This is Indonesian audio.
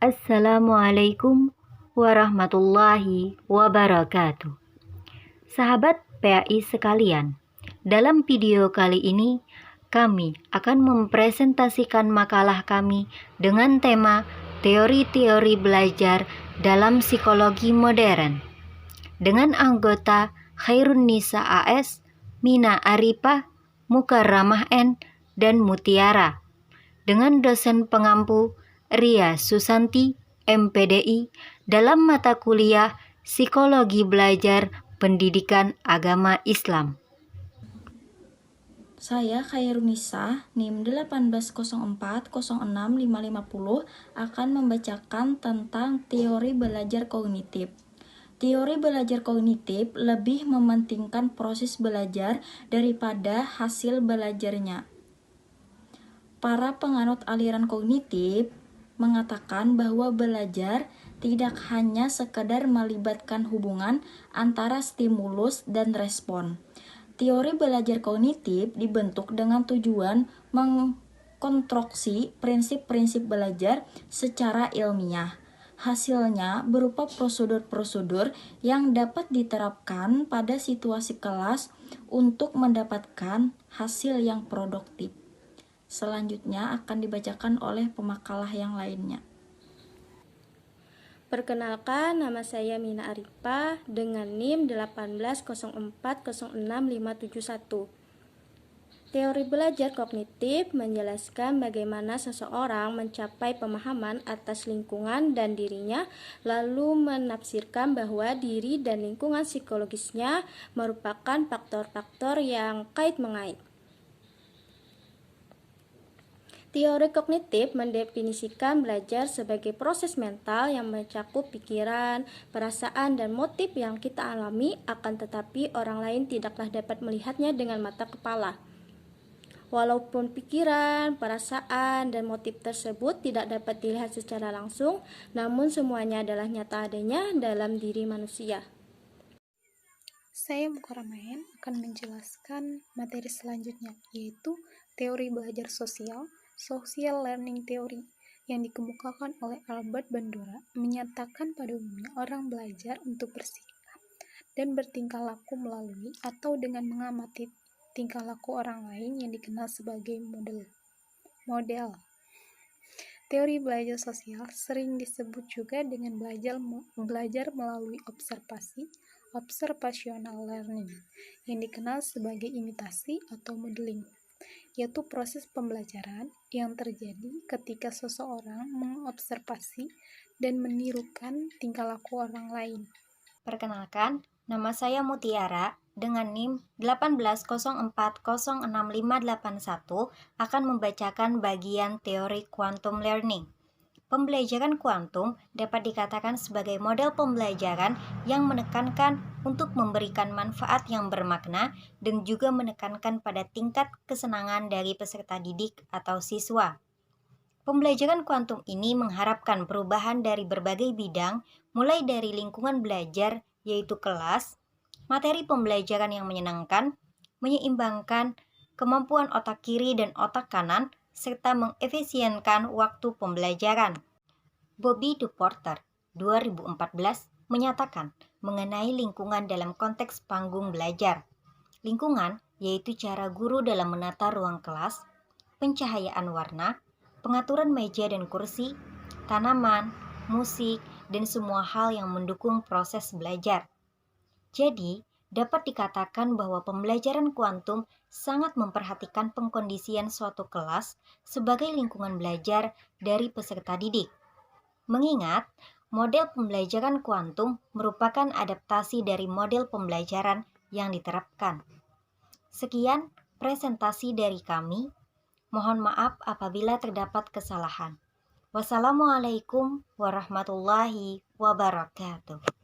Assalamualaikum warahmatullahi wabarakatuh. Sahabat PAI sekalian, dalam video kali ini kami akan mempresentasikan makalah kami dengan tema teori-teori belajar dalam psikologi modern dengan anggota Khairun-Nisa AS, Mina Arifah, Mukarramah N, dan Mutiara, dengan dosen pengampu Ria Susanti, MPDI, dalam mata kuliah Psikologi Belajar Pendidikan Agama Islam. Saya Khairunisa, NIM 180406050 akan membacakan tentang teori belajar kognitif. Teori belajar kognitif lebih mementingkan proses belajar daripada hasil belajarnya. Para penganut aliran kognitif mengatakan bahwa belajar tidak hanya sekedar melibatkan hubungan antara stimulus dan respon. Teori belajar kognitif dibentuk dengan tujuan mengkonstruksi prinsip-prinsip belajar secara ilmiah. Hasilnya berupa prosedur-prosedur yang dapat diterapkan pada situasi kelas untuk mendapatkan hasil yang produktif. Selanjutnya akan dibacakan oleh pemakalah yang lainnya. Perkenalkan, nama saya Mina Arifah dengan NIM 18040606571. Teori belajar kognitif menjelaskan bagaimana seseorang mencapai pemahaman atas lingkungan dan dirinya, lalu menafsirkan bahwa diri dan lingkungan psikologisnya merupakan faktor-faktor yang kait-mengait. Teori kognitif mendefinisikan belajar sebagai proses mental yang mencakup pikiran, perasaan, dan motif yang kita alami, akan tetapi orang lain tidaklah dapat melihatnya dengan mata kepala. Walaupun pikiran, perasaan, dan motif tersebut tidak dapat dilihat secara langsung, namun semuanya adalah nyata adanya dalam diri manusia. Saya Mukarramah akan menjelaskan materi selanjutnya, yaitu teori belajar sosial, social learning theory, yang dikemukakan oleh Albert Bandura, menyatakan pada umumnya orang belajar untuk bersikap dan bertingkah laku melalui atau dengan mengamati tingkah laku orang lain yang dikenal sebagai model. Teori belajar sosial sering disebut juga dengan belajar melalui observasi, observational learning, yang dikenal sebagai imitasi atau modeling, yaitu proses pembelajaran yang terjadi ketika seseorang mengobservasi dan menirukan tingkah laku orang lain. Perkenalkan, nama saya Mutiara dengan NIM 180406581 akan membacakan bagian teori quantum learning. Pembelajaran kuantum dapat dikatakan sebagai model pembelajaran yang menekankan untuk memberikan manfaat yang bermakna dan juga menekankan pada tingkat kesenangan dari peserta didik atau siswa. Pembelajaran kuantum ini mengharapkan perubahan dari berbagai bidang, mulai dari lingkungan belajar, yaitu kelas, materi pembelajaran yang menyenangkan, menyeimbangkan kemampuan otak kiri dan otak kanan, serta mengefisienkan waktu pembelajaran. Bobby DePorter, 2014, menyatakan mengenai lingkungan dalam konteks panggung belajar. Lingkungan yaitu cara guru dalam menata ruang kelas, pencahayaan warna, pengaturan meja dan kursi, tanaman, musik, dan semua hal yang mendukung proses belajar. Jadi, dapat dikatakan bahwa pembelajaran kuantum sangat memperhatikan pengkondisian suatu kelas sebagai lingkungan belajar dari peserta didik. Mengingat, model pembelajaran kuantum merupakan adaptasi dari model pembelajaran yang diterapkan. Sekian presentasi dari kami. Mohon maaf apabila terdapat kesalahan. Wassalamualaikum warahmatullahi wabarakatuh.